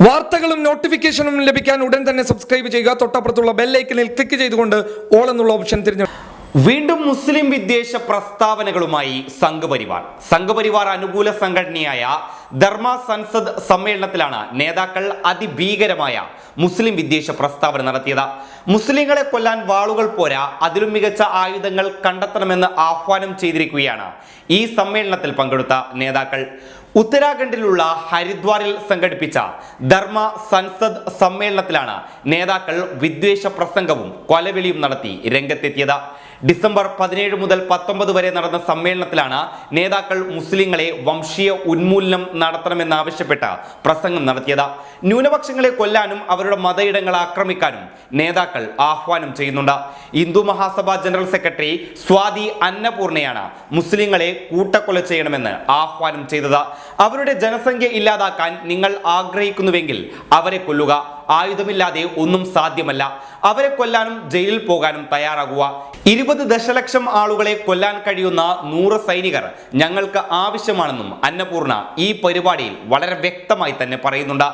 വാർത്തകളും നോട്ടിഫിക്കേഷനും ലഭിക്കാൻ ഉടൻ തന്നെ സബ്സ്ക്രൈബ് ചെയ്യുക. തൊട്ടപ്പുറത്തുള്ള ബെൽ ഐക്കണിൽ ക്ലിക്ക് ചെയ്തുകൊണ്ട് ഓൾ എന്നുള്ള ഓപ്ഷൻ തിരഞ്ഞെടുക്കുക. വീണ്ടും മുസ്ലിം വിദ്വേഷ പ്രസ്താവനകളുമായി സംഘപരിവാർ അനുകൂല സംഘടനയായ ധർമ്മ സൻസദ് സമ്മേളനത്തിലാണ് നേതാക്കൾ അതിഭീകരമായ മുസ്ലിം വിദ്വേഷ പ്രസ്താവന നടത്തിയത്. മുസ്ലിങ്ങളെ കൊല്ലാൻ വാളുകൾ പോരാ, അതിലും മികച്ച ആയുധങ്ങൾ കണ്ടെത്തണമെന്ന് ആഹ്വാനം ചെയ്തിരിക്കുകയാണ് ഈ സമ്മേളനത്തിൽ പങ്കെടുത്ത നേതാക്കൾ. ഉത്തരാഖണ്ഡിലുള്ള ഹരിദ്വാറിൽ സംഘടിപ്പിച്ച ധർമ്മ സൻസദ് സമ്മേളനത്തിലാണ് നേതാക്കൾ വിദ്വേഷ പ്രസംഗവും കൊലവിളിയും നടത്തി രംഗത്തെത്തിയത്. ഡിസംബർ 17 മുതൽ 19 വരെ നടന്ന സമ്മേളനത്തിലാണ് നേതാക്കൾ മുസ്ലിങ്ങളെ വംശീയ ഉന്മൂലനം നടത്തണമെന്നാവശ്യപ്പെട്ട് പ്രസംഗം നടത്തിയത്. ന്യൂനപക്ഷങ്ങളെ കൊല്ലാനും അവരുടെ മതയിടങ്ങൾ ആക്രമിക്കാനും നേതാക്കൾ ആഹ്വാനം ചെയ്യുന്നുണ്ട്. ഹിന്ദു മഹാസഭ ജനറൽ സെക്രട്ടറി സ്വാതി അന്നപൂർണയാണ് മുസ്ലിങ്ങളെ കൂട്ടക്കൊല ചെയ്യണമെന്ന് ആഹ്വാനം ചെയ്തത്. അവരുടെ ജനസംഖ്യ ഇല്ലാതാക്കാൻ നിങ്ങൾ ആഗ്രഹിക്കുന്നുവെങ്കിൽ അവരെ കൊല്ലുക. ആയുധമില്ലാതെ ഒന്നും സാധ്യമല്ല. അവരെ കൊല്ലാനും ജയിലിൽ പോകാനും തയ്യാറാകുക. 20 ദശലക്ഷം ആളുകളെ കൊല്ലാൻ കഴിയുന്ന 100 സൈനികർ ഞങ്ങൾക്ക് ആവശ്യമാണെന്നും അന്നപൂർണ ഈ പരിപാടിയിൽ വളരെ വ്യക്തമായി തന്നെ പറയുന്നുണ്ട്.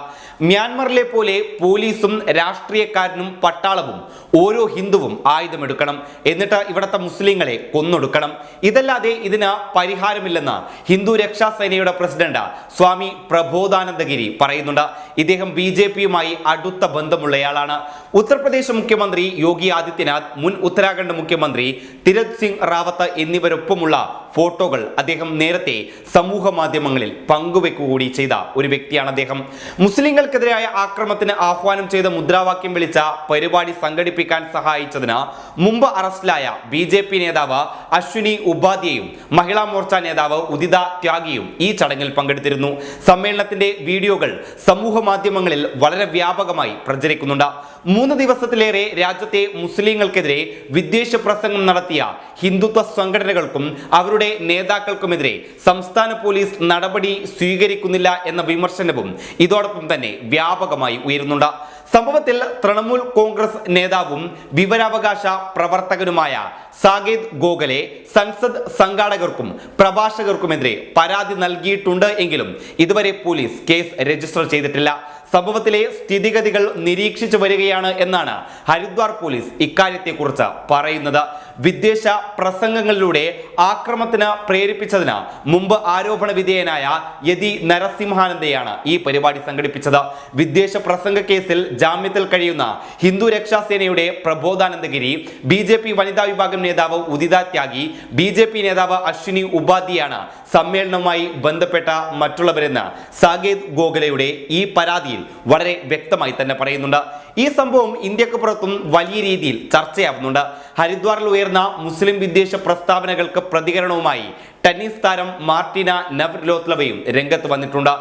മ്യാൻമറിലെ പോലെ പോലീസും രാഷ്ട്രീയക്കാരനും പട്ടാളവും ഓരോ ഹിന്ദുവും ആയുധമെടുക്കണം, എന്നിട്ട് ഇവിടുത്തെ മുസ്ലിങ്ങളെ കൊന്നൊടുക്കണം. ഇതല്ലാതെ ഇതിന് പരിഹാരമില്ലെന്ന് ഹിന്ദു രക്ഷാസേനയുടെ പ്രസിഡന്റ് സ്വാമി പ്രബോധാനന്ദഗിരി പറയുന്നുണ്ട്. ഇദ്ദേഹം BJPയുമായി അടുത്ത ബന്ധമുള്ളയാളാണ്. ഉത്തർപ്രദേശ് മുഖ്യമന്ത്രി യോഗി ആദിത്യനാഥ്, മുൻ ഉത്തരാഖണ്ഡ് മുഖ്യമന്ത്രി തിരത് സിംഗ് റാവത്ത് എന്നിവരൊപ്പമുള്ള ഫോട്ടോകൾ അദ്ദേഹം നേരത്തെ സമൂഹ മാധ്യമങ്ങളിൽ പങ്കുവെക്കുക കൂടി ചെയ്ത ഒരു വ്യക്തിയാണ് അദ്ദേഹം. മുസ്ലിങ്ങൾക്കെതിരായ ആക്രമണത്തിന് ആഹ്വാനം ചെയ്ത മുദ്രാവാക്യം വിളിച്ച പരിപാടി സംഘടിപ്പിക്കാൻ സഹായിച്ചതിന് മുമ്പ് അറസ്റ്റിലായ BJP നേതാവ് അശ്വിനി ഉപാധ്യായും മഹിളാ മോർച്ച നേതാവ് ഉദിത ത്യാഗിയും ഈ ചടങ്ങിൽ പങ്കെടുത്തിരുന്നു. സമ്മേളനത്തിന്റെ വീഡിയോകൾ സമൂഹ മാധ്യമങ്ങളിൽ വളരെ വ്യാപകമായി പ്രചരിക്കുന്നുണ്ട്. 3 ദിവസത്തിലേറെ രാജ്യത്തെ മുസ്ലിങ്ങൾക്കെതിരെ വിദ്വേഷ പ്രസംഗം നടത്തിയ ഹിന്ദുത്വ സംഘടനകൾക്കും അവരുടെ നേതാക്കൾക്കുമെതിരെ സംസ്ഥാന പോലീസ് നടപടി സ്വീകരിക്കുന്നില്ല എന്ന വിമർശനവും ഇതോടൊപ്പം തന്നെ വ്യാപകമായി ഉയരുന്നുണ്ട്. സംഭവത്തിൽ തൃണമൂൽ കോൺഗ്രസ് നേതാവും വിവരാവകാശ പ്രവർത്തകനുമായ സാകേത് ഗോഖലെ സൻസദ് സംഘാടകർക്കും പ്രഭാഷകർക്കുമെതിരെ പരാതി നൽകിയിട്ടുണ്ട് എങ്കിലും ഇതുവരെ പോലീസ് കേസ് രജിസ്റ്റർ ചെയ്തിട്ടില്ല. സംഭവത്തിലെ സ്ഥിതിഗതികൾ നിരീക്ഷിച്ചു വരികയാണ് എന്നാണ് ഹരിദ്വാർ പോലീസ് ഇക്കാര്യത്തെക്കുറിച്ച് പറയുന്നത്. വിദ്വേഷ പ്രസംഗങ്ങളിലൂടെ ആക്രമണത്തിന് പ്രേരിപ്പിച്ചതിന് മുമ്പ് ആരോപണ വിധേയനായ യതി നരസിംഹാനന്ദയാണ് ഈ പരിപാടി സംഘടിപ്പിച്ചത്. വിദ്വേഷ പ്രസംഗ കേസിൽ ജാമ്യത്തിൽ കഴിയുന്ന ഹിന്ദു രക്ഷാസേനയുടെ പ്രബോധാനന്ദഗിരി, BJP വനിതാ വിഭാഗം നേതാവ് ഉദിത ത്യാഗി, BJP നേതാവ് അശ്വിനി ഉപാധ്യയാണ് സമ്മേളനവുമായി ബന്ധപ്പെട്ട മറ്റുള്ളവരെന്ന് സാകേത് ഗോഖലെയുടെ ഈ പരാതിയിൽ വളരെ വ്യക്തമായി തന്നെ പറയുന്നുണ്ട്. ഈ സംഭവം ഇന്ത്യക്ക് പുറത്തും വലിയ രീതിയിൽ ചർച്ചയാവുന്നുണ്ട്. ഹരിദ്വാറിൽ ഉയർന്ന മുസ്ലിം വിദ്വേഷ പ്രസ്താവനകൾക്ക് പ്രതികരണവുമായി ടെന്നീസ് താരം മാർട്ടിന നവ്രാതിലോവയും രംഗത്ത് വന്നിട്ടുണ്ട്.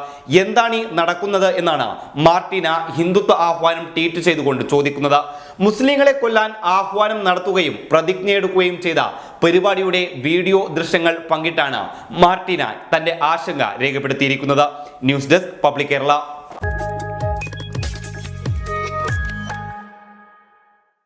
എന്താണ് ഈ നടക്കുന്നത് എന്നാണ് മാർട്ടിന ഹിന്ദുത്വ ആഹ്വാനം ട്വീറ്റ് ചെയ്തുകൊണ്ട് ചോദിക്കുന്നത്. മുസ്ലിങ്ങളെ കൊല്ലാൻ ആഹ്വാനം നടത്തുകയും പ്രതിജ്ഞയെടുക്കുകയും ചെയ്ത പരിപാടിയുടെ വീഡിയോ ദൃശ്യങ്ങൾ പങ്കിട്ടാണ് മാർട്ടിന തന്റെ ആശങ്ക രേഖപ്പെടുത്തിയിരിക്കുന്നത്. News desk public Kerala.